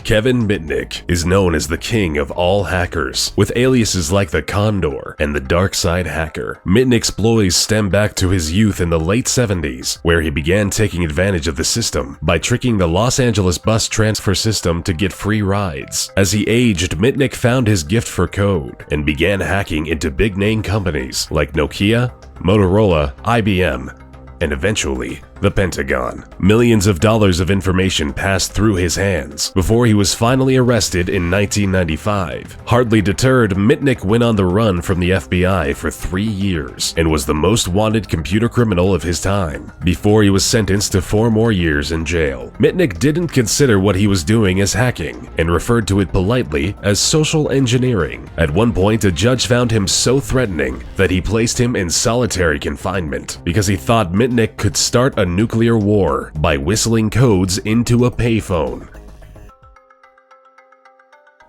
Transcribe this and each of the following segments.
Kevin Mitnick is known as the king of all hackers, with aliases like the Condor and the Dark Side Hacker. Mitnick's exploits stem back to his youth in the late 70s, where he began taking advantage of the system by tricking the Los Angeles bus transfer system to get free rides. As he aged, Mitnick found his gift for code and began hacking into big-name companies like Nokia, Motorola, IBM, and eventually the Pentagon. Millions of dollars of information passed through his hands before he was finally arrested in 1995. Hardly deterred, Mitnick went on the run from the FBI for 3 years and was the most wanted computer criminal of his time before he was sentenced to 4 more years in jail. Mitnick didn't consider what he was doing as hacking and referred to it politely as social engineering. At one point, a judge found him so threatening that he placed him in solitary confinement because he thought Mitnick could start a nuclear war by whistling codes into a payphone.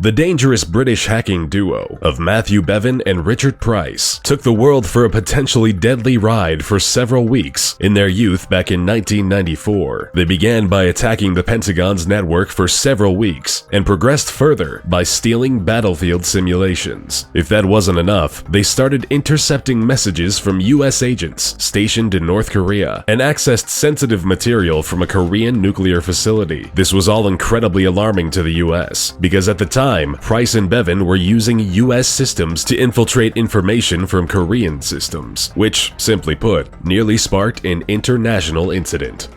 The dangerous British hacking duo of Matthew Bevan and Richard Price took the world for a potentially deadly ride for several weeks in their youth back in 1994. They began by attacking the Pentagon's network for several weeks and progressed further by stealing battlefield simulations. If that wasn't enough, they started intercepting messages from US agents stationed in North Korea and accessed sensitive material from a Korean nuclear facility. This was all incredibly alarming to the US because at the time, Price and Bevan were using US systems to infiltrate information from Korean systems, which, simply put, nearly sparked an international incident.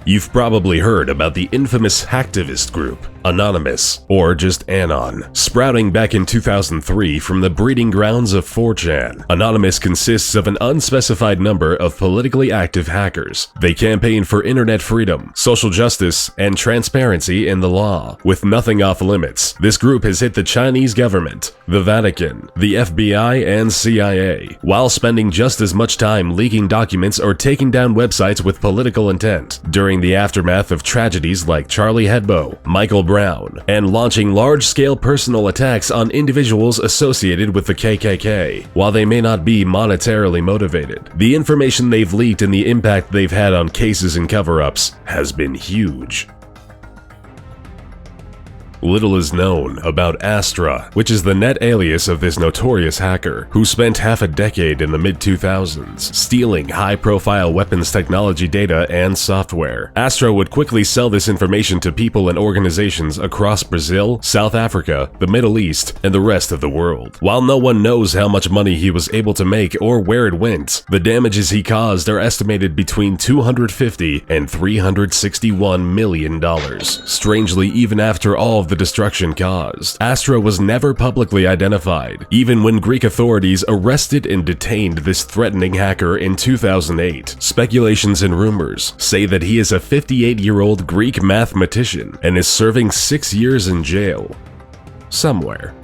You've probably heard about the infamous hacktivist group, Anonymous, or just Anon, sprouting back in 2003 from the breeding grounds of 4chan. Anonymous consists of an unspecified number of politically active hackers. They campaign for internet freedom, social justice, and transparency in the law, with nothing off limits. This group has hit the Chinese government, the Vatican, the FBI, and CIA, while spending just as much time leaking documents or taking down websites with political intent during the aftermath of tragedies like Charlie Hebdo, Michael Brown, and launching large-scale personal attacks on individuals associated with the KKK. While they may not be monetarily motivated, the information they've leaked and the impact they've had on cases and cover-ups has been huge. Little is known about Astra, which is the net alias of this notorious hacker, who spent half a decade in the mid-2000s stealing high-profile weapons technology data and software. Astra would quickly sell this information to people and organizations across Brazil, South Africa, the Middle East, and the rest of the world. While no one knows how much money he was able to make or where it went, the damages he caused are estimated between $250 and $361 million. Strangely, even after all of the destruction caused, Astra was never publicly identified, even when Greek authorities arrested and detained this threatening hacker in 2008. Speculations and rumors say that he is a 58-year-old Greek mathematician and is serving 6 years in jail somewhere.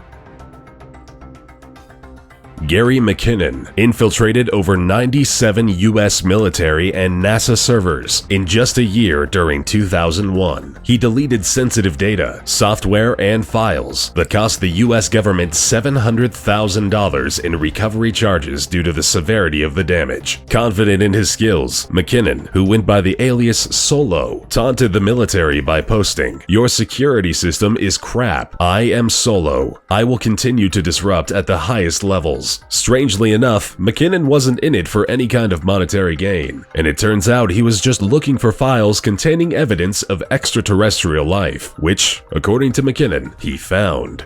Gary McKinnon infiltrated over 97 US military and NASA servers in just a year during 2001. He deleted sensitive data, software, and files that cost the US government $700,000 in recovery charges due to the severity of the damage. Confident in his skills, McKinnon, who went by the alias Solo, taunted the military by posting, "Your security system is crap. I am Solo. I will continue to disrupt at the highest levels." Strangely enough, McKinnon wasn't in it for any kind of monetary gain, and it turns out he was just looking for files containing evidence of extraterrestrial life, which, according to McKinnon, he found.